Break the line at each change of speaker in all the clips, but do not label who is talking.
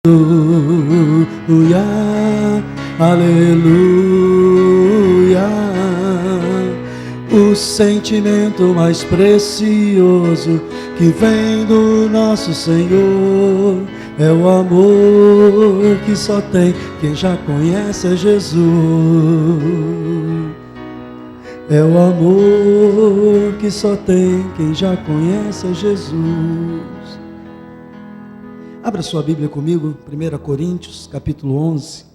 Aleluia, aleluia. O sentimento mais precioso que vem do nosso Senhor é o amor que só tem quem já conhece Jesus. É o amor que só tem quem já conhece Jesus. Abra sua Bíblia comigo, 1 Coríntios, capítulo 11.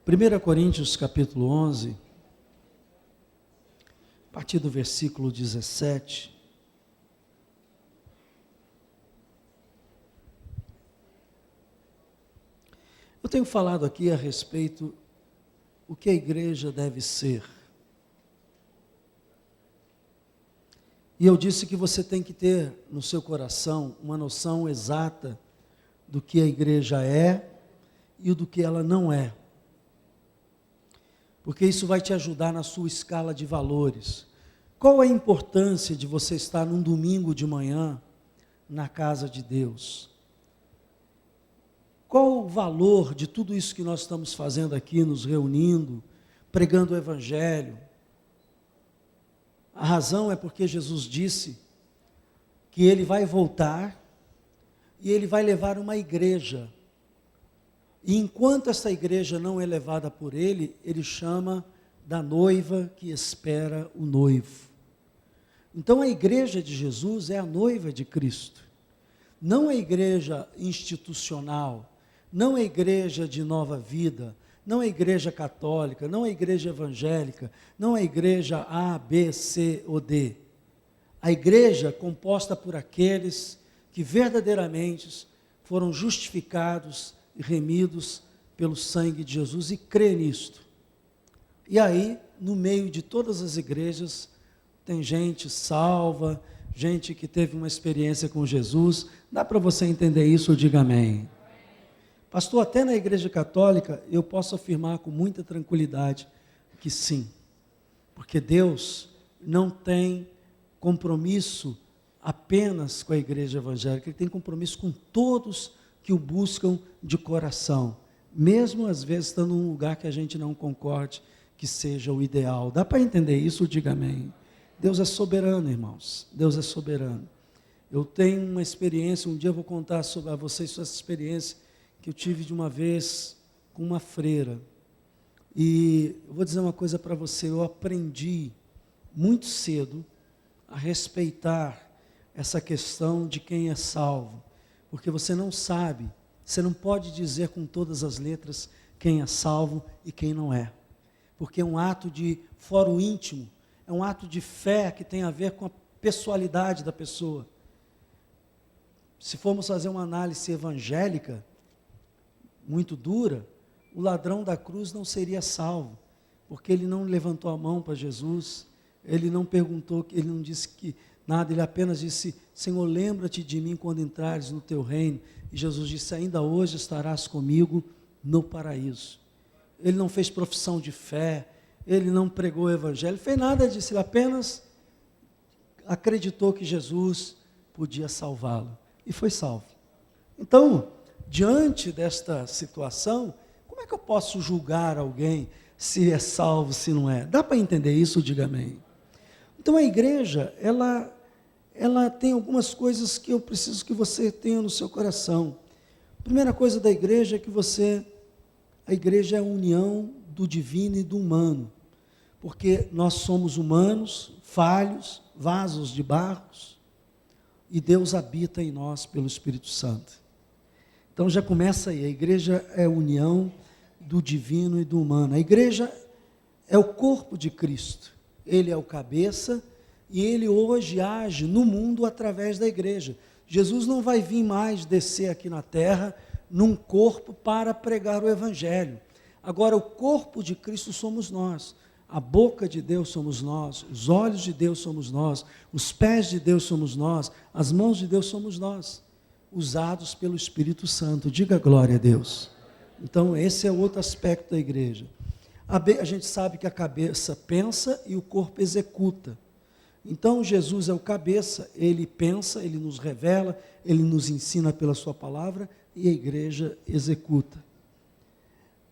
Primeira Coríntios capítulo 11, a partir do versículo 17. Eu tenho falado aqui a respeito do que a igreja deve ser. E eu disse que você tem que ter no seu coração uma noção exata do que a igreja é e do que ela não é. Porque isso vai te ajudar na sua escala de valores. Qual a importância de você estar num domingo de manhã na casa de Deus? Qual o valor de tudo isso que nós estamos fazendo aqui, nos reunindo, pregando o Evangelho? A razão é porque Jesus disse que Ele vai voltar e Ele vai levar uma igreja. E enquanto essa igreja não é levada por Ele, Ele chama da noiva que espera o noivo. Então a igreja de Jesus é a noiva de Cristo. Não a igreja institucional, não a igreja de nova vida, não a igreja católica, não a igreja evangélica, não a igreja A, B, C ou D. A igreja composta por aqueles que verdadeiramente foram justificados e remidos pelo sangue de Jesus e crê nisto. E aí, no meio de todas as igrejas, tem gente salva, gente que teve uma experiência com Jesus. Dá para você entender isso? Diga amém. Pastor, até na igreja católica, eu posso afirmar com muita tranquilidade que sim. Porque Deus não tem compromisso apenas com a igreja evangélica, Ele tem compromisso com todos que o buscam de coração, mesmo às vezes estando num lugar que a gente não concorde que seja o ideal. Dá para entender isso? Diga amém. Deus é soberano, irmãos. Deus é soberano. Eu tenho uma experiência, um dia eu vou contar a vocês essa experiência que eu tive de uma vez com uma freira. E eu vou dizer uma coisa para você, eu aprendi muito cedo a respeitar essa questão de quem é salvo. Porque você não sabe, você não pode dizer com todas as letras quem é salvo e quem não é. Porque é um ato de foro íntimo, é um ato de fé que tem a ver com a pessoalidade da pessoa. Se formos fazer uma análise evangélica, muito dura, o ladrão da cruz não seria salvo, porque ele não levantou a mão para Jesus, ele não perguntou, ele não disse que nada, ele apenas disse: Senhor, lembra-te de mim quando entrares no teu reino. E Jesus disse: ainda hoje estarás comigo no paraíso. Ele não fez profissão de fé, ele não pregou o evangelho, fez nada disso, ele apenas acreditou que Jesus podia salvá-lo. E foi salvo. Então, diante desta situação, como é que eu posso julgar alguém se é salvo, se não é? Dá para entender isso? Diga amém. Então a igreja, ela tem algumas coisas que eu preciso que você tenha no seu coração. A primeira coisa da igreja é que a igreja é a união do divino e do humano, porque nós somos humanos, falhos, vasos de barros, e Deus habita em nós pelo Espírito Santo. Então já começa aí, a igreja é a união do divino e do humano. A igreja é o corpo de Cristo, Ele é o cabeça, e Ele hoje age no mundo através da igreja. Jesus não vai vir mais descer aqui na terra num corpo para pregar o Evangelho. Agora, o corpo de Cristo somos nós. A boca de Deus somos nós, os olhos de Deus somos nós, os pés de Deus somos nós, as mãos de Deus somos nós, usados pelo Espírito Santo. Diga glória a Deus. Então, esse é outro aspecto da igreja. A gente sabe que a cabeça pensa e o corpo executa. Então, Jesus é o cabeça, ele pensa, ele nos revela, ele nos ensina pela sua palavra e a igreja executa.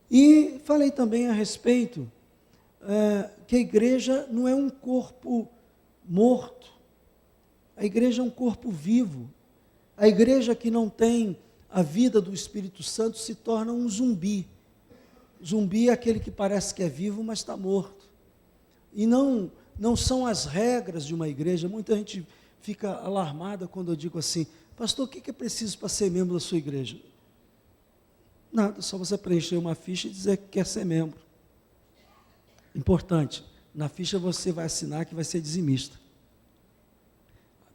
E falei também a respeito que a igreja não é um corpo morto, a igreja é um corpo vivo. A igreja que não tem a vida do Espírito Santo se torna um zumbi. Zumbi é aquele que parece que é vivo, mas está morto. E não são as regras de uma igreja. Muita gente fica alarmada quando eu digo assim: pastor, o que é preciso para ser membro da sua igreja? Nada, só você preencher uma ficha e dizer que quer ser membro. Importante, na ficha você vai assinar que vai ser dizimista.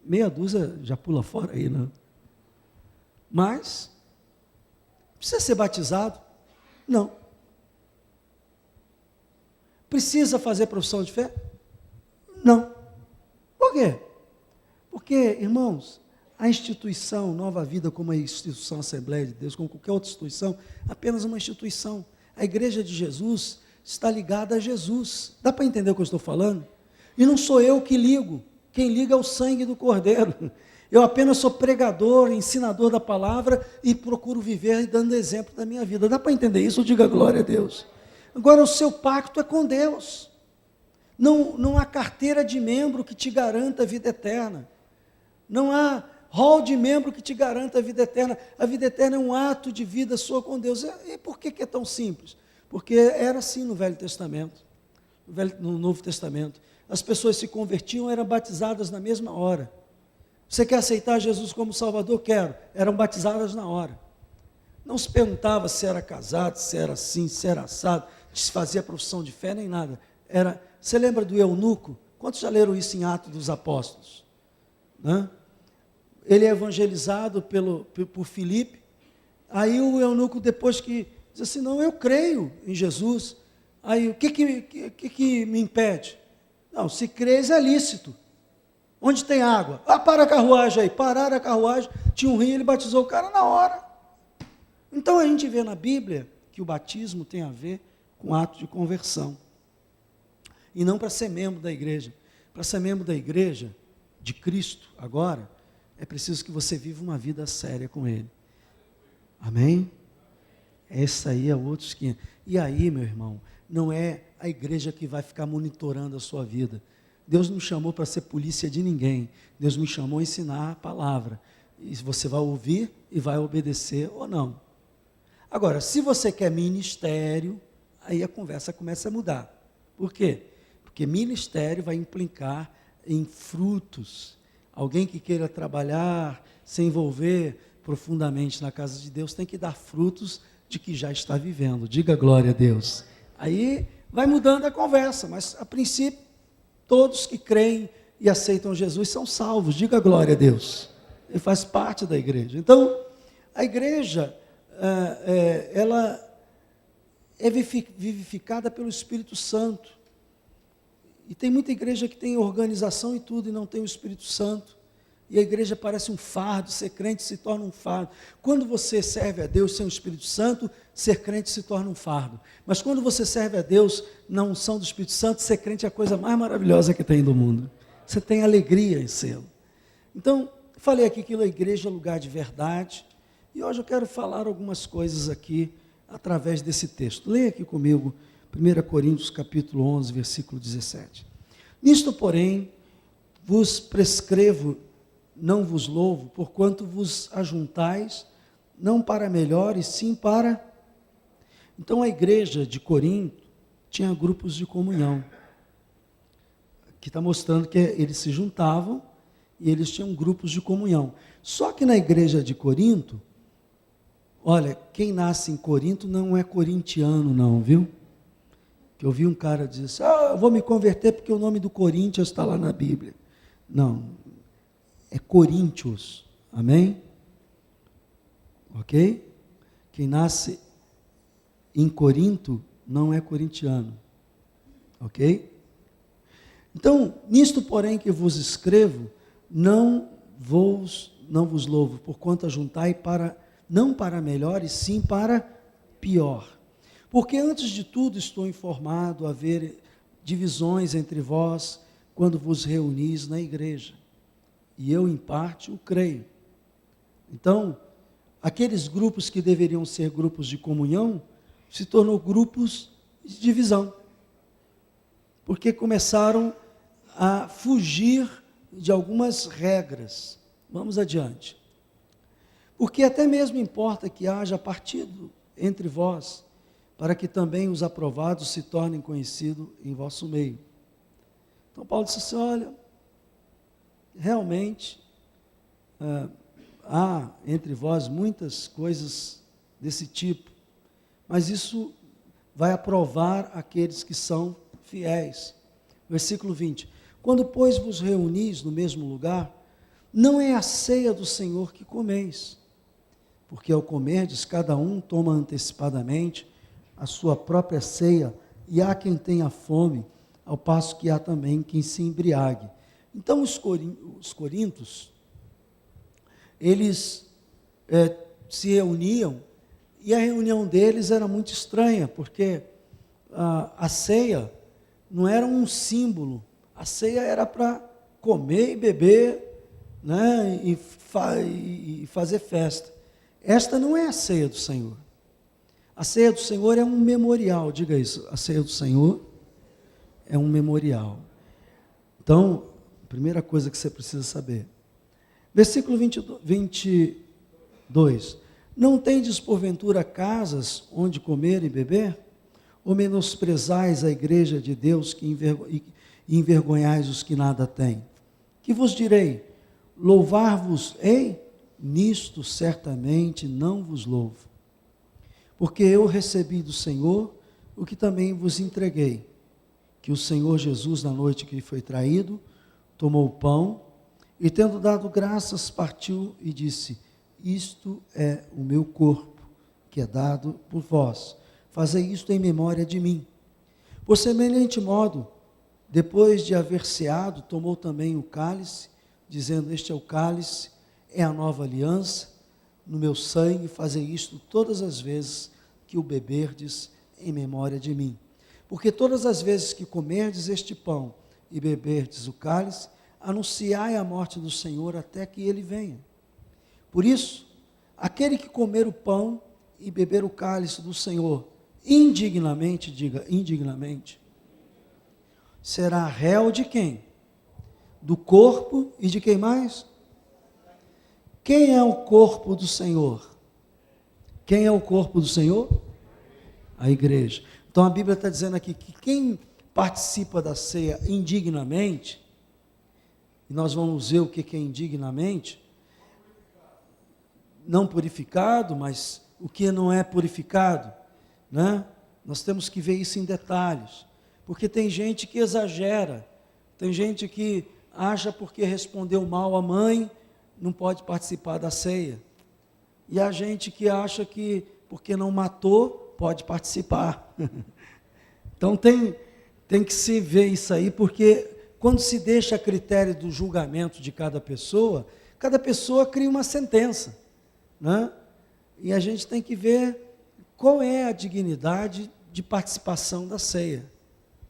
Meia dúzia já pula fora aí, né? Mas, precisa ser batizado? Não. Precisa fazer profissão de fé? Não. Por quê? Porque, irmãos, a instituição Nova Vida, como a instituição Assembleia de Deus, como qualquer outra instituição, apenas uma instituição. A igreja de Jesus está ligada a Jesus. Dá para entender o que eu estou falando? E não sou eu que ligo. Quem liga é o sangue do Cordeiro. Eu apenas sou pregador, ensinador da palavra e procuro viver dando exemplo da minha vida. Dá para entender isso? Diga glória a Deus. Agora, o seu pacto é com Deus. Não há carteira de membro que te garanta a vida eterna. Não há rol de membro que te garanta a vida eterna. A vida eterna é um ato de vida sua com Deus. E por que é tão simples? Porque era assim no Velho Testamento, no Novo Testamento. As pessoas se convertiam, eram batizadas na mesma hora. Você quer aceitar Jesus como Salvador? Quero. Eram batizadas na hora. Não se perguntava se era casado, se era assim, se era assado, se fazia profissão de fé, nem nada. Você lembra do eunuco? Quantos já leram isso em Atos dos Apóstolos? Né? Ele é evangelizado por Filipe. Aí o eunuco, depois que diz assim: não, eu creio em Jesus. Aí o que me impede? Não, se crês é lícito. Onde tem água? Para a carruagem aí. Pararam a carruagem, tinha um rio, ele batizou o cara na hora. Então a gente vê na Bíblia que o batismo tem a ver com ato de conversão. E não para ser membro da igreja. Para ser membro da igreja de Cristo agora, é preciso que você viva uma vida séria com Ele. Amém? Essa aí é outros 500. E aí, meu irmão, não é a igreja que vai ficar monitorando a sua vida. Deus não me chamou para ser polícia de ninguém. Deus me chamou a ensinar a palavra. E você vai ouvir e vai obedecer ou não. Agora, se você quer ministério, aí a conversa começa a mudar. Por quê? Porque ministério vai implicar em frutos. Alguém que queira trabalhar, se envolver profundamente na casa de Deus, tem que dar frutos de que já está vivendo. Diga glória a Deus. Aí vai mudando a conversa, mas a princípio, todos que creem e aceitam Jesus são salvos. Diga glória a Deus. Ele faz parte da igreja. Então, a igreja, ela é vivificada pelo Espírito Santo. E tem muita igreja que tem organização e tudo, e não tem o Espírito Santo. E a igreja parece um fardo, ser crente se torna um fardo. Quando você serve a Deus sem o Espírito Santo, ser crente se torna um fardo. Mas quando você serve a Deus na unção do Espírito Santo, ser crente é a coisa mais maravilhosa que tem do mundo. Você tem alegria em ser. Então, falei aqui que a igreja é lugar de verdade. E hoje eu quero falar algumas coisas aqui, através desse texto. Leia aqui comigo, 1 Coríntios capítulo 11, versículo 17. Nisto, porém, vos prescrevo, não vos louvo, porquanto vos ajuntais, não para melhor, e sim para... Então, a igreja de Corinto tinha grupos de comunhão, que está mostrando que eles se juntavam, e eles tinham grupos de comunhão. Só que na igreja de Corinto, olha, quem nasce em Corinto não é corintiano não, viu? Que eu vi um cara dizer assim: eu vou me converter porque o nome do Corinthians está lá na Bíblia. Não, é Coríntios, amém? Ok? Quem nasce em Corinto não é corintiano. Ok? Então, nisto, porém, que vos escrevo, não vos louvo, porquanto ajuntai não para melhor, e sim para pior. Porque antes de tudo estou informado a haver divisões entre vós, quando vos reunis na igreja. E eu, em parte, o creio. Então, aqueles grupos que deveriam ser grupos de comunhão, se tornou grupos de divisão. Porque começaram a fugir de algumas regras. Vamos adiante. Porque até mesmo importa que haja partido entre vós, para que também os aprovados se tornem conhecidos em vosso meio. Então Paulo disse assim, olha, realmente há entre vós muitas coisas desse tipo, mas isso vai aprovar aqueles que são fiéis. Versículo 20. Quando, pois, vos reunis no mesmo lugar, não é a ceia do Senhor que comeis, porque ao comerdes, cada um toma antecipadamente a sua própria ceia, e há quem tenha fome, ao passo que há também quem se embriague. Então os corintos, eles se reuniam, e a reunião deles era muito estranha, porque a ceia não era um símbolo, a ceia era para comer e beber, né, e fazer festa. Esta não é a ceia do Senhor. A ceia do Senhor é um memorial, diga isso, a ceia do Senhor é um memorial. Então, a primeira coisa que você precisa saber. Versículo 22. Não tendes porventura casas onde comer e beber? Ou menosprezais a igreja de Deus e envergonhais os que nada têm? Que vos direi? Louvar-vos-ei? Nisto certamente não vos louvo. Porque eu recebi do Senhor o que também vos entreguei, que o Senhor Jesus, na noite que foi traído, tomou o pão e, tendo dado graças, partiu e disse, isto é o meu corpo, que é dado por vós. Fazei isto em memória de mim. Por semelhante modo, depois de haver ceado, tomou também o cálice, dizendo, este é o cálice, é a nova aliança, no meu sangue, fazei isto todas as vezes que o beberdes em memória de mim. Porque todas as vezes que comerdes este pão e beberdes o cálice, anunciai a morte do Senhor até que ele venha. Por isso, aquele que comer o pão e beber o cálice do Senhor indignamente, diga indignamente, será réu de quem? Do corpo e de quem mais? Quem é o corpo do Senhor? Quem é o corpo do Senhor? A igreja. Então a Bíblia está dizendo aqui que quem participa da ceia indignamente, e nós vamos ver o que é indignamente, não purificado, mas o que não é purificado, né? Nós temos que ver isso em detalhes, porque tem gente que exagera, tem gente que acha porque respondeu mal à mãe, não pode participar da ceia, e há gente que acha que porque não matou, pode participar. Então tem que se ver isso aí, porque quando se deixa a critério do julgamento de cada pessoa cria uma sentença, né? E a gente tem que ver qual é a dignidade de participação da ceia,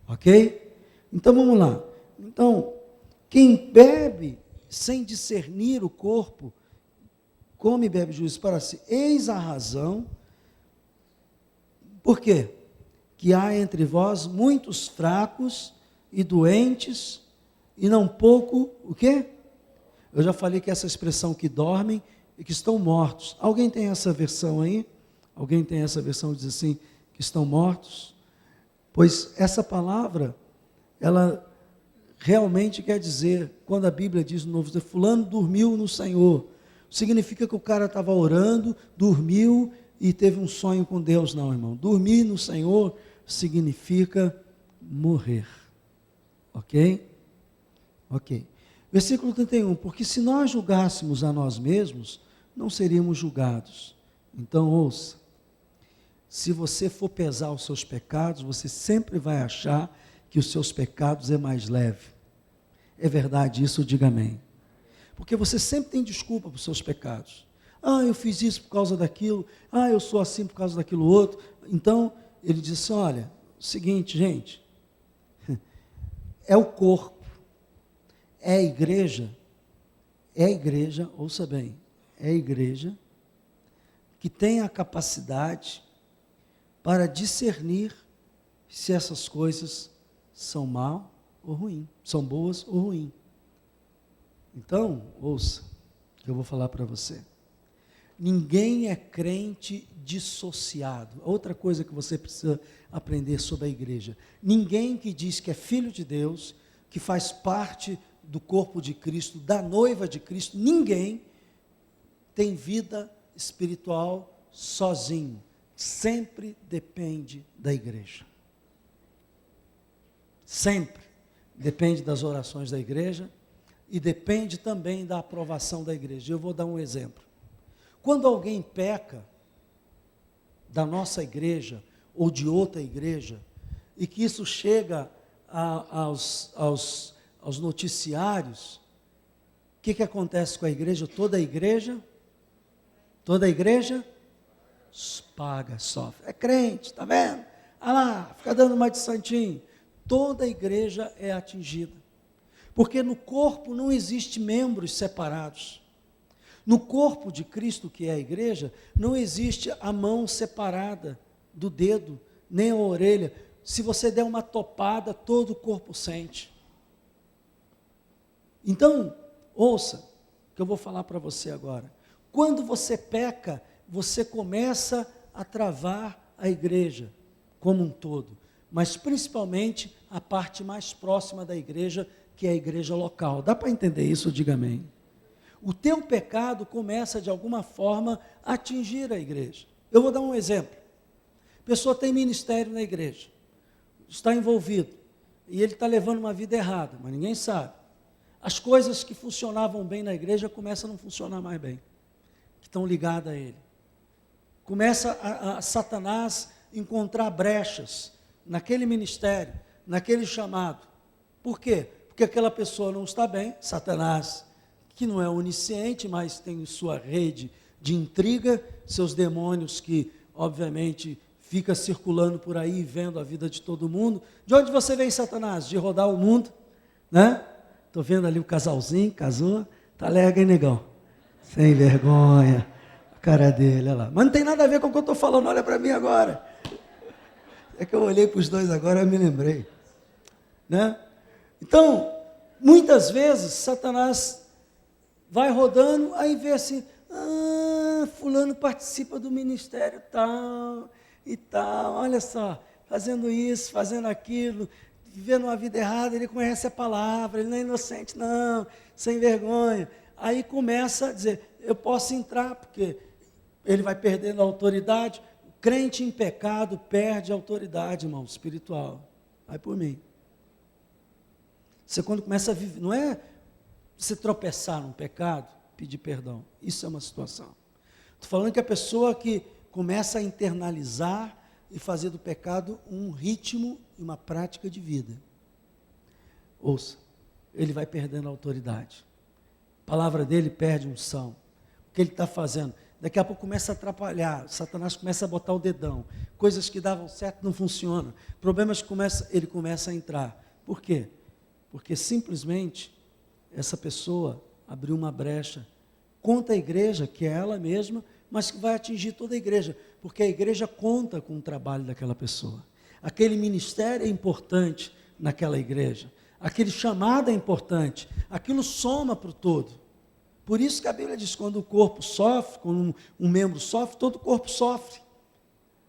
ok? Então vamos lá. Então, quem bebe sem discernir o corpo, come e bebe juízo para si. Eis a razão, por quê? Que há entre vós muitos fracos e doentes, e não pouco, o quê? Eu já falei que essa expressão que dormem e que estão mortos. Alguém tem essa versão aí? Alguém tem essa versão que diz assim, que estão mortos? Pois essa palavra, ela realmente quer dizer, quando a Bíblia diz no Novo Testamento, fulano dormiu no Senhor, significa que o cara estava orando, dormiu e teve um sonho com Deus. Não, irmão. Dormir no Senhor significa morrer. Ok? Ok. Versículo 31. Porque se nós julgássemos a nós mesmos, não seríamos julgados. Então, ouça. se você for pesar os seus pecados, você sempre vai achar que os seus pecados é mais leve. É verdade isso? Diga amém. Porque você sempre tem desculpa para os seus pecados. Ah, eu fiz isso por causa daquilo. Ah, eu sou assim por causa daquilo outro. Então, ele disse, olha, o seguinte, gente, é o corpo, é a igreja, ouça bem, é a igreja que tem a capacidade para discernir se essas coisas são mal ou ruim, são boas ou ruim. Então, ouça, que eu vou falar para você. Ninguém é crente dissociado. Outra coisa que você precisa aprender sobre a igreja. Ninguém que diz que é filho de Deus, que faz parte do corpo de Cristo, da noiva de Cristo, ninguém tem vida espiritual sozinho. Sempre depende da igreja. Sempre depende das orações da igreja e depende também da aprovação da igreja. Eu vou dar um exemplo. Quando alguém peca da nossa igreja ou de outra igreja, e que isso chega aos noticiários, o que acontece com a igreja? Toda a igreja paga, sofre. É crente, está vendo? Ah lá, fica dando mais de santinho. Toda a igreja é atingida. Porque no corpo não existe membros separados. No corpo de Cristo, que é a igreja, não existe a mão separada do dedo, nem a orelha. Se você der uma topada, todo o corpo sente. Então, ouça, que eu vou falar para você agora. Quando você peca, você começa a travar a igreja como um todo, mas principalmente a parte mais próxima da igreja, que é a igreja local. Dá para entender isso? Diga amém. O teu pecado começa de alguma forma a atingir a igreja. Eu vou dar um exemplo. A pessoa tem ministério na igreja, está envolvido, e ele está levando uma vida errada, mas ninguém sabe. As coisas que funcionavam bem na igreja começam a não funcionar mais bem, que estão ligadas a ele. Começa a Satanás encontrar brechas naquele ministério, naquele chamado. Por quê? Porque aquela pessoa não está bem, Satanás, que não é onisciente, mas tem sua rede de intriga, seus demônios que, obviamente, fica circulando por aí, vendo a vida de todo mundo. De onde você vem, Satanás? De rodar o mundo, né? Estou vendo ali o casalzinho, casou, tá alegre, hein, negão? Sem vergonha, a cara dele, olha lá. Mas não tem nada a ver com o que eu estou falando, olha para mim agora. É que eu olhei para os dois agora e me lembrei, né? Então, muitas vezes, Satanás vai rodando, aí vê assim, fulano participa do ministério tal, e tal, olha só, fazendo isso, fazendo aquilo, vivendo uma vida errada, ele conhece a palavra, ele não é inocente não, sem vergonha. Aí começa a dizer, eu posso entrar, porque ele vai perdendo a autoridade. O crente em pecado perde a autoridade, irmão, espiritual. Vai por mim. Você quando começa a viver, não é você tropeçar num pecado, pedir perdão. Isso é uma situação. Estou falando que a pessoa que começa a internalizar e fazer do pecado um ritmo e uma prática de vida. Ouça, ele vai perdendo a autoridade. A palavra dele perde unção. O que ele está fazendo? Daqui a pouco começa a atrapalhar. Satanás começa a botar o dedão. Coisas que davam certo não funcionam. Problemas que ele começa a entrar. Por quê? Porque simplesmente essa pessoa abriu uma brecha contra a igreja, que é ela mesma, mas que vai atingir toda a igreja, porque a igreja conta com o trabalho daquela pessoa. Aquele ministério é importante naquela igreja, aquele chamado é importante, aquilo soma para o todo. Por isso que a Bíblia diz, quando o corpo sofre, quando um membro sofre, todo o corpo sofre.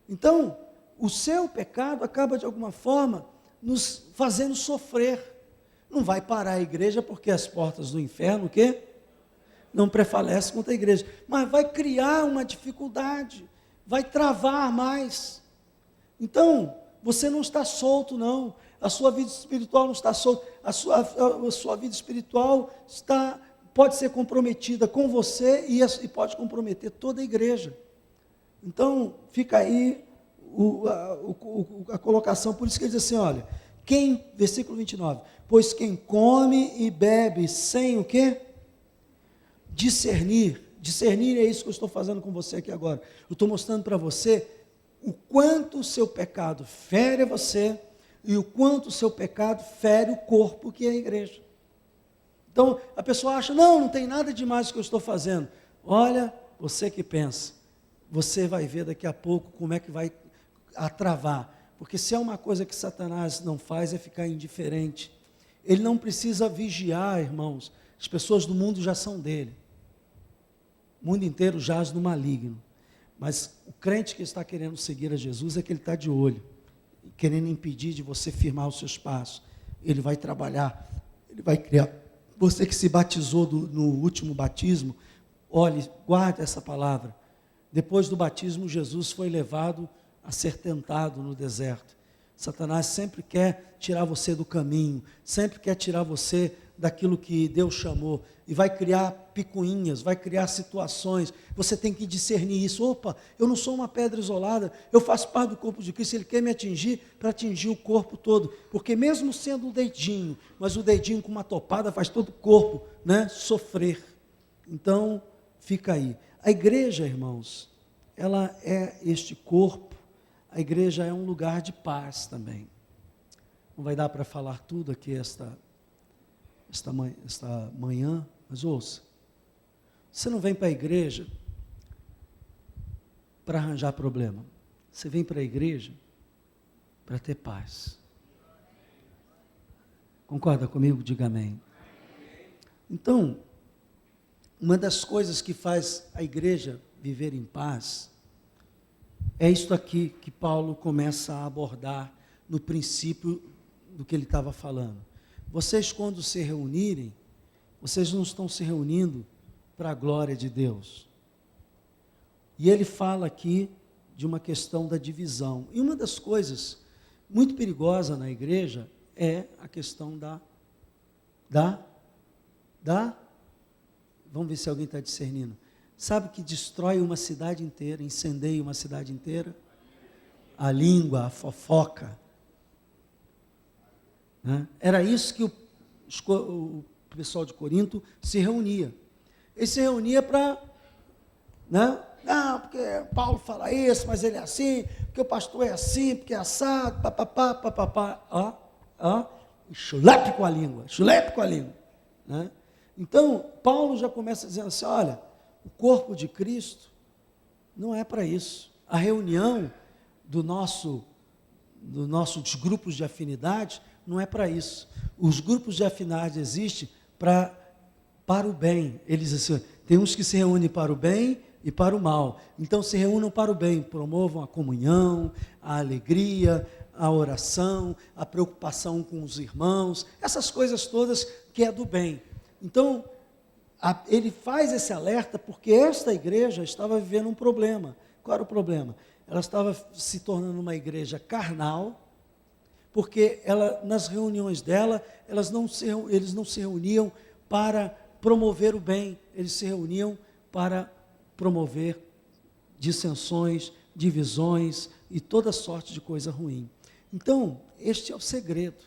Então, o seu pecado acaba de alguma forma nos fazendo sofrer. Não vai parar a igreja porque as portas do inferno, o quê? Não prevalecem contra a igreja. Mas vai criar uma dificuldade, vai travar mais. Então, você não está solto, não. A sua vida espiritual não está solta. A sua vida espiritual pode ser comprometida com você e pode comprometer toda a igreja. Então, fica aí a colocação, por isso que ele diz assim, olha, versículo 29, pois quem come e bebe sem o quê? Discernir é isso que eu estou fazendo com você aqui agora, eu estou mostrando para você o quanto o seu pecado fere você, e o quanto o seu pecado fere o corpo que é a igreja. Então, a pessoa acha, não tem nada demais que eu estou fazendo. Olha, você que pensa, você vai ver daqui a pouco como é que vai travar. Porque se é uma coisa que Satanás não faz, é ficar indiferente. Ele não precisa vigiar, irmãos. As pessoas do mundo já são dele. O mundo inteiro jaz no maligno. Mas o crente que está querendo seguir a Jesus é que ele está de olho, querendo impedir de você firmar os seus passos. Ele vai trabalhar, ele vai criar. Você que se batizou no último batismo, olhe, guarde essa palavra. Depois do batismo, Jesus foi levado a ser tentado no deserto. Satanás sempre quer tirar você do caminho, sempre quer tirar você daquilo que Deus chamou, e vai criar picuinhas, vai criar situações, você tem que discernir isso. Opa, eu não sou uma pedra isolada, eu faço parte do corpo de Cristo, Ele quer me atingir para atingir o corpo todo, porque mesmo sendo um dedinho, mas o dedinho com uma topada faz todo o corpo, sofrer. Então, fica aí. A igreja, irmãos, ela é este corpo, a igreja é um lugar de paz também. Não vai dar para falar tudo aqui esta manhã, mas ouça, você não vem para a igreja para arranjar problema, você vem para a igreja para ter paz. Concorda comigo? Diga amém. Então, uma das coisas que faz a igreja viver em paz é isto aqui que Paulo começa a abordar no princípio do que ele estava falando. Vocês, quando se reunirem, vocês não estão se reunindo para a glória de Deus. E ele fala aqui de uma questão da divisão. E uma das coisas muito perigosa na igreja é a questão vamos ver se alguém está discernindo. Sabe que destrói uma cidade inteira, incendeia uma cidade inteira? A língua, a fofoca. Era isso que o pessoal de Corinto se reunia. Ele se reunia para, não, porque Paulo fala isso, mas ele é assim, porque o pastor é assim, porque é assado, papapá, chulepe com a língua, Então, Paulo já começa dizendo assim, olha, o corpo de Cristo não é para isso. A reunião dos nossos grupos de afinidade não é para isso. Os grupos de afinidade existem para o bem. Eles assim, tem uns que se reúnem para o bem e para o mal. Então se reúnam para o bem, promovam a comunhão, a alegria, a oração, a preocupação com os irmãos, essas coisas todas que é do bem. Então, ele faz esse alerta porque esta igreja estava vivendo um problema. Qual era o problema? Ela estava se tornando uma igreja carnal, porque nas reuniões dela, eles não se reuniam para promover o bem, eles se reuniam para promover dissensões, divisões e toda sorte de coisa ruim. Então, este é o segredo.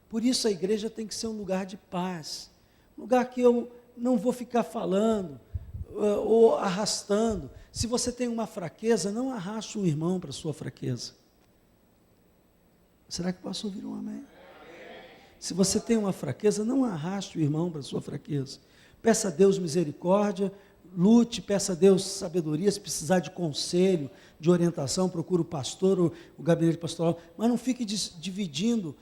Por isso a igreja tem que ser um lugar de paz, um lugar que eu não vou ficar falando ou arrastando. Se você tem uma fraqueza, não arraste um irmão para a sua fraqueza. Será que posso ouvir um amém? Se você tem uma fraqueza, não arraste o irmão para a sua fraqueza. Peça a Deus misericórdia, lute, peça a Deus sabedoria, se precisar de conselho, de orientação, procure o pastor, o gabinete pastoral, mas não fique dividindo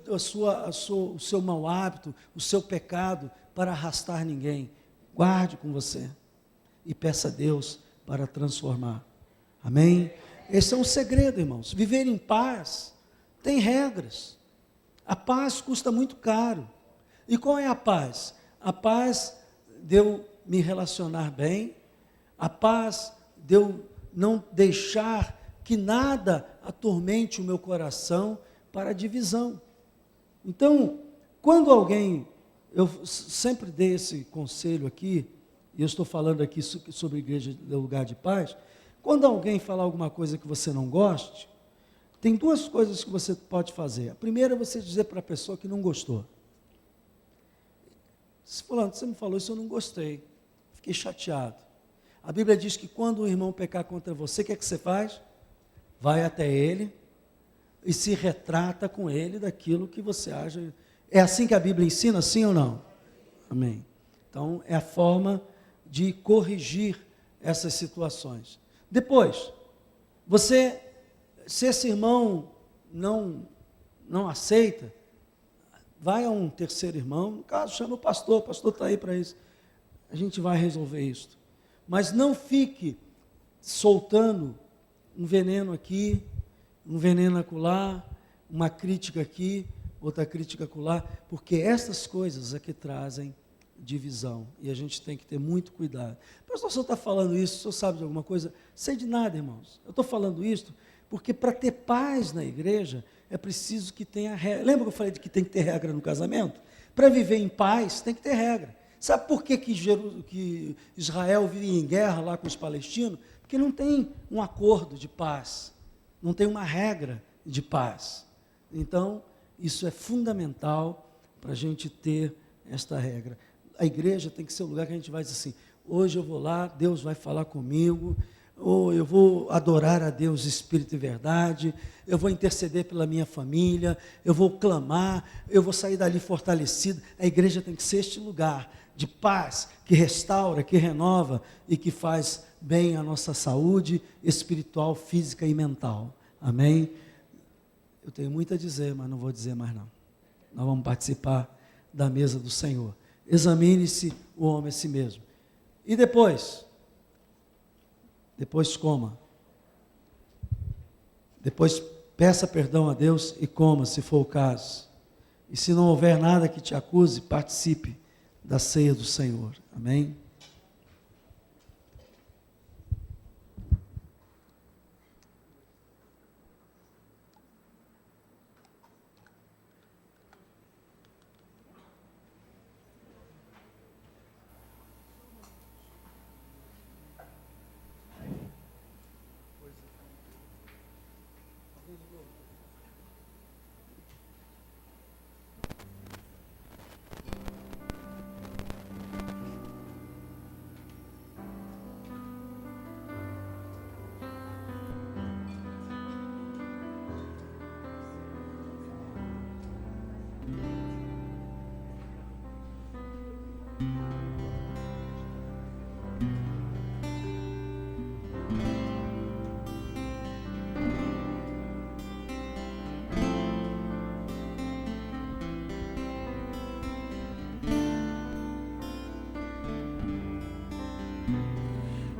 o seu mau hábito, o seu pecado, para arrastar ninguém. Guarde com você e peça a Deus para transformar. Amém? Esse é um segredo, irmãos. Viver em paz tem regras. A paz custa muito caro. E qual é a paz? A paz de eu me relacionar bem, a paz de eu não deixar que nada atormente o meu coração para a divisão. Então, quando alguém, eu sempre dei esse conselho aqui, e eu estou falando aqui sobre a igreja do lugar de paz, quando alguém falar alguma coisa que você não goste, tem duas coisas que você pode fazer. A primeira é você dizer para a pessoa que não gostou. Fulano, você me falou isso, eu não gostei. Fiquei chateado. A Bíblia diz que quando um irmão pecar contra você, o que é que você faz? Vai até ele e se retrata com ele daquilo que você acha. É assim que a Bíblia ensina, sim ou não? Amém. Então, é a forma de corrigir essas situações. Depois, se esse irmão não aceita, vai a um terceiro irmão, no caso, chama o pastor está aí para isso. A gente vai resolver isso. Mas não fique soltando um veneno aqui, um veneno acolá, uma crítica aqui, outra crítica acolá, porque essas coisas é que trazem divisão, e a gente tem que ter muito cuidado. Pastor, o senhor está falando isso, o senhor sabe de alguma coisa? Sei de nada, irmãos. Eu estou falando isso porque para ter paz na igreja, é preciso que tenha regra. Lembra que eu falei de que tem que ter regra no casamento? Para viver em paz, tem que ter regra. Sabe por que Israel vive em guerra lá com os palestinos? Porque não tem um acordo de paz, não tem uma regra de paz. Então, isso é fundamental para a gente ter esta regra. A igreja tem que ser o lugar que a gente vai dizer assim, hoje eu vou lá, Deus vai falar comigo, ou eu vou adorar a Deus Espírito e verdade, eu vou interceder pela minha família, eu vou clamar, eu vou sair dali fortalecido. A igreja tem que ser este lugar de paz, que restaura, que renova e que faz bem a nossa saúde espiritual, física e mental. Amém? Eu tenho muito a dizer, mas não vou dizer mais não. Nós vamos participar da mesa do Senhor. Examine-se o homem a si mesmo. E depois coma. Depois peça perdão a Deus e coma, se for o caso. E se não houver nada que te acuse, participe da ceia do Senhor. Amém?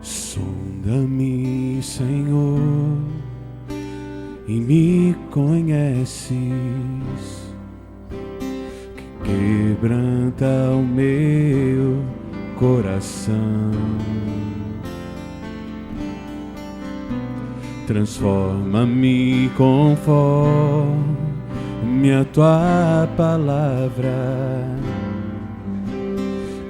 Sonda-me, Senhor, e me conheces, que quebranta o meu coração. Transforma-me conforme a tua palavra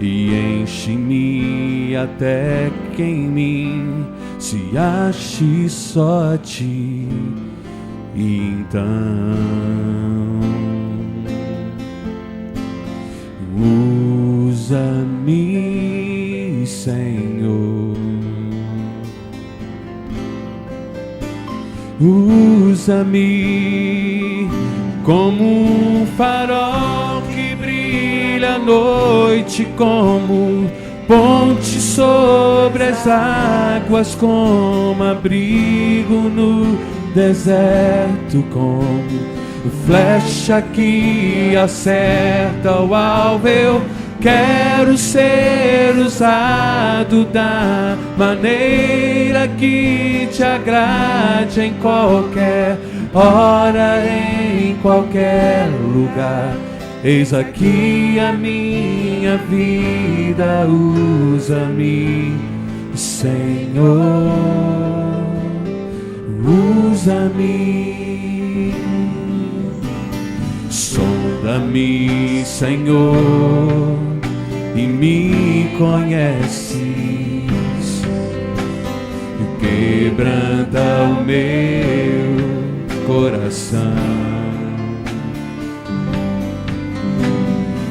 e enche-me até que em mim se ache só a ti. Então usa-me, Senhor, usa-me como um farol que brilha à noite, como ponte sobre as águas, como abrigo no deserto, como flecha que acerta o alvo. Eu quero ser usado da maneira que te agrade, em qualquer hora, em qualquer lugar. Eis aqui a minha vida, usa-me, Senhor, usa-me. Sonda-me, Senhor, e me conheces, quebranta o meu coração.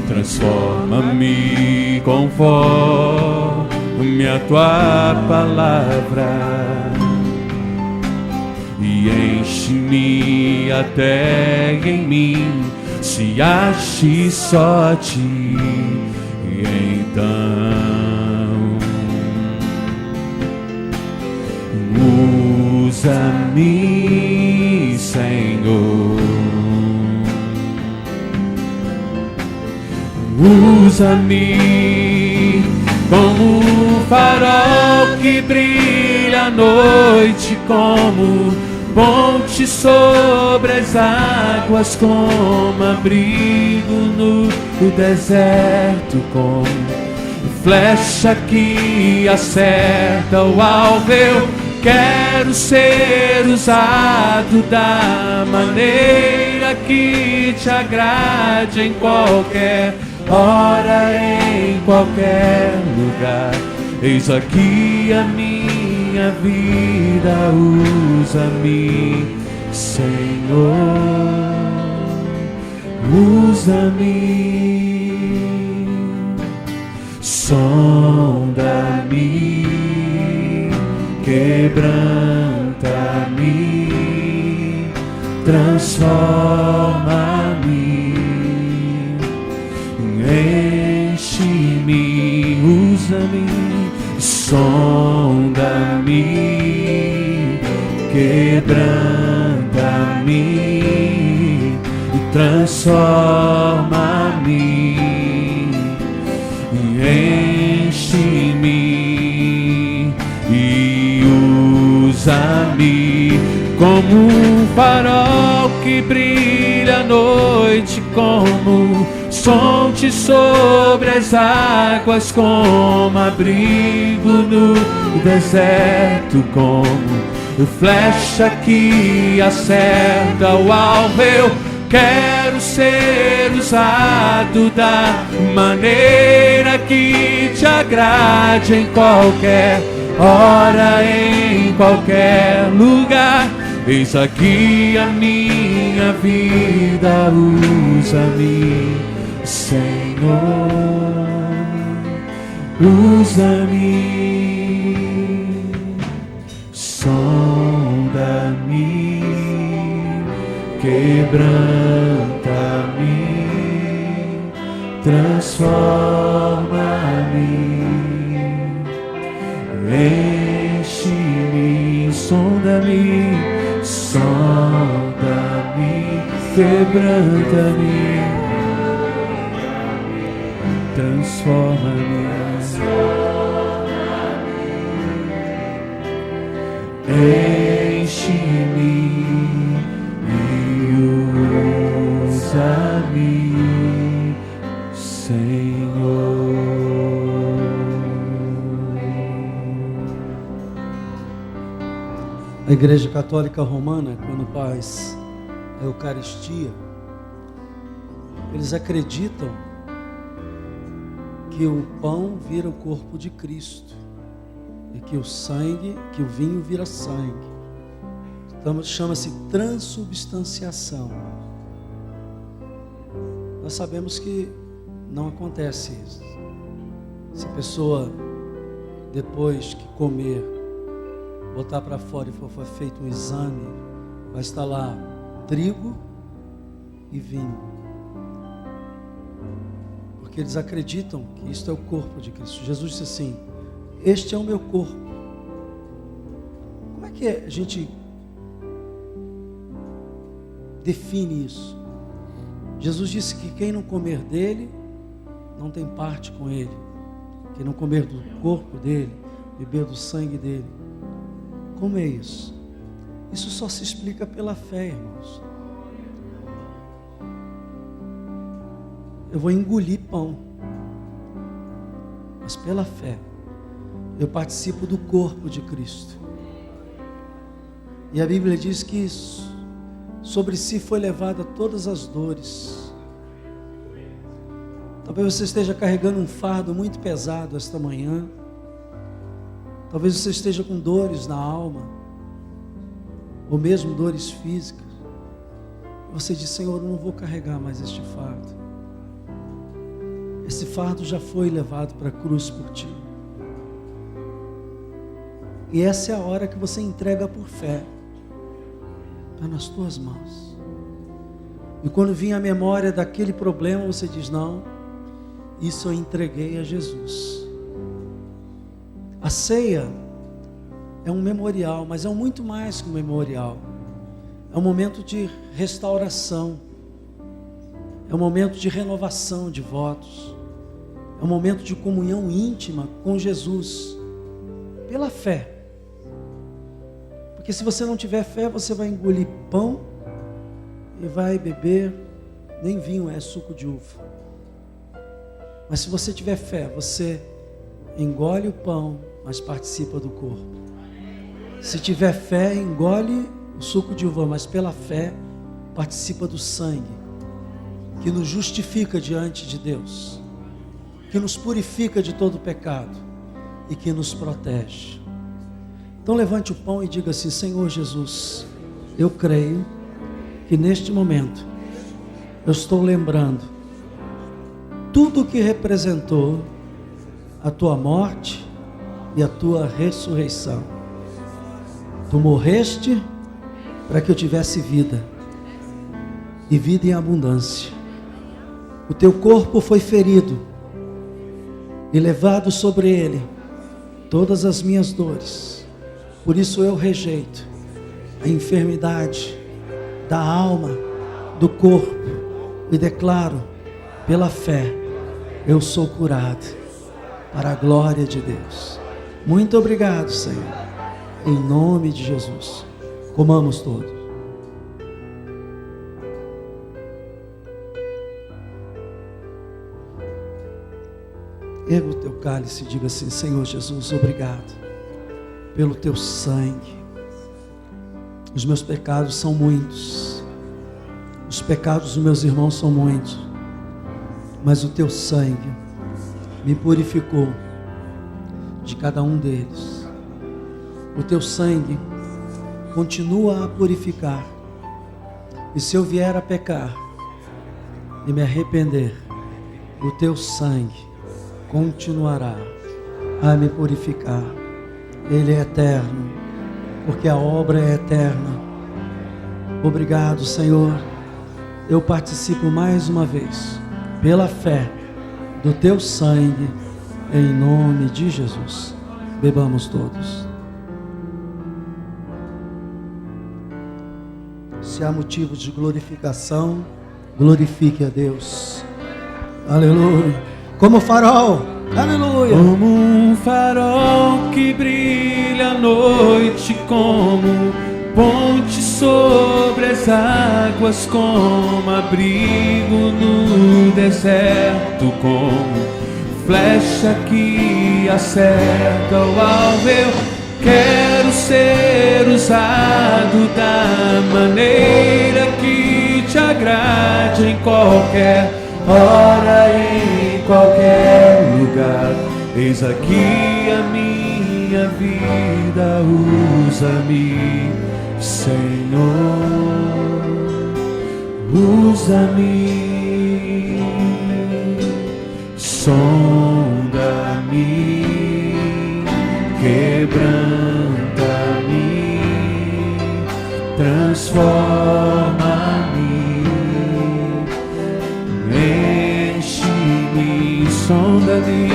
Transforma-me conforme a tua palavra e enche-me até em mim se ache só ti. E então usa-me, Senhor. Usa-me como um farol que brilha à noite, como ponte sobre as águas, como abrigo no deserto, como flecha que acerta o alvo. Eu quero ser usado da maneira que te agrade, em qualquer hora, em qualquer lugar. Eis aqui a minha vida, usa-me, Senhor, usa-me, sonda-me, quebranta-me, transforma-me, enche-me, usa-me, sonda-me, quebranta-me, transforma-me, enche-me e usa-me como um farol que brilha à noite, como fonte sobre as águas, como abrigo no deserto, como flecha que acerta o alvo. Eu quero ser usado da maneira que te agrade, em qualquer hora, em qualquer lugar. Eis aqui a minha vida, usa-me, Senhor, usa-me, sonda-me, quebranta-me, transforma-me, enche-me, sonda-me, sonda-me, quebranta-me, transforma-me, enche-me e usa-me, Senhor.
A Igreja Católica Romana, quando faz a Eucaristia, eles acreditam que o pão vira o corpo de Cristo e que o sangue, que o vinho vira sangue. Então chama-se transubstanciação. Nós sabemos que não acontece isso. Se a pessoa, depois que comer, botar para fora e for feito um exame, vai estar lá trigo e vinho. Porque eles acreditam que isto é o corpo de Cristo. Jesus disse assim: este é o meu corpo. Como é que a gente define isso? Jesus disse que quem não comer dele não tem parte com ele. Quem não comer do corpo dele, beber do sangue dele. Como é isso? Isso só se explica pela fé, irmãos. Eu vou engolir pão, mas pela fé eu participo do corpo de Cristo. E a Bíblia diz que sobre si foi levada todas as dores. Talvez você esteja carregando um fardo muito pesado esta manhã. Talvez você esteja com dores na alma, ou mesmo dores físicas. Você diz: Senhor, eu não vou carregar mais este fardo. Esse fardo já foi levado para a cruz por ti. E essa é a hora que você entrega por fé. Está nas tuas mãos. E quando vir a memória daquele problema, você diz: não, isso eu entreguei a Jesus. A ceia é um memorial, mas é muito mais que um memorial. É um momento de restauração. É um momento de renovação de votos. É um momento de comunhão íntima com Jesus, pela fé. Porque se você não tiver fé, você vai engolir pão e vai beber, nem vinho, é suco de uva. Mas se você tiver fé, você engole o pão, mas participa do corpo. Se tiver fé, engole o suco de uva, mas pela fé participa do sangue, que nos justifica diante de Deus, que nos purifica de todo pecado e que nos protege. Então levante o pão e diga assim: Senhor Jesus, eu creio que neste momento eu estou lembrando tudo o que representou a tua morte e a tua ressurreição. Tu morreste para que eu tivesse vida, e vida em abundância. O teu corpo foi ferido e levado sobre ele todas as minhas dores. Por isso eu rejeito a enfermidade da alma, do corpo, e declaro, pela fé, eu sou curado, para a glória de Deus. Muito obrigado, Senhor, em nome de Jesus. Comamos todos. Erga o teu cálice e diga assim: Senhor Jesus, obrigado pelo teu sangue. Os meus pecados são muitos, os pecados dos meus irmãos são muitos, mas o teu sangue me purificou de cada um deles. O teu sangue continua a purificar, e se eu vier a pecar e me arrepender, o teu sangue continuará a me purificar. Ele é eterno, porque a obra é eterna. Obrigado, Senhor. Eu participo mais uma vez, pela fé, do teu sangue, em nome de Jesus. Bebamos todos. Se há motivos de glorificação, glorifique a Deus. Aleluia. Como farol, aleluia.
Como um farol que brilha à noite, como ponte sobre as águas, como abrigo no deserto, como flecha que acerta o alvo. Eu quero ser usado da maneira que te agrade, em qualquer hora, em qualquer lugar. Eis aqui a minha vida, usa-me, Senhor, usa-me, sonda-me, quebranta-me, transforma-me, enche-me, sonda-me,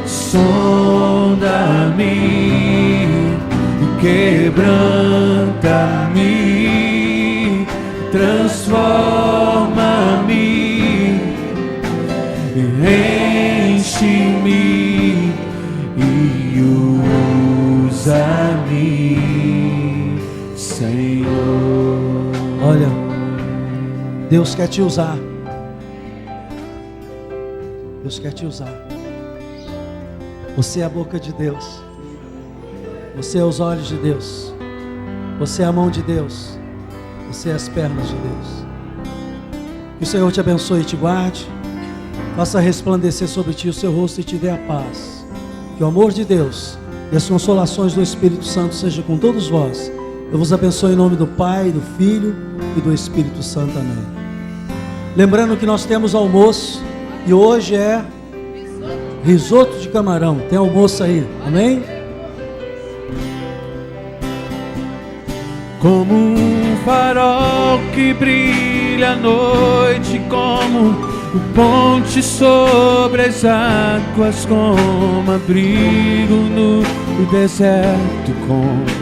sonda-me, quebranta-me, transforma-me, enche-me e usa-me, Senhor.
Olha, Deus quer te usar. Deus quer te usar. Você é a boca de Deus. Você é os olhos de Deus. Você é a mão de Deus. Você é as pernas de Deus. Que o Senhor te abençoe e te guarde. Faça resplandecer sobre ti o seu rosto e te dê a paz. Que o amor de Deus, e as consolações do Espírito Santo sejam com todos vós. Eu vos abençoo em nome do Pai, do Filho e do Espírito Santo. Amém. Lembrando que nós temos almoço e hoje é risoto de camarão. Tem almoço aí, amém?
Como um farol que brilha à noite, como o ponte sobre as águas, como abrigo no deserto, como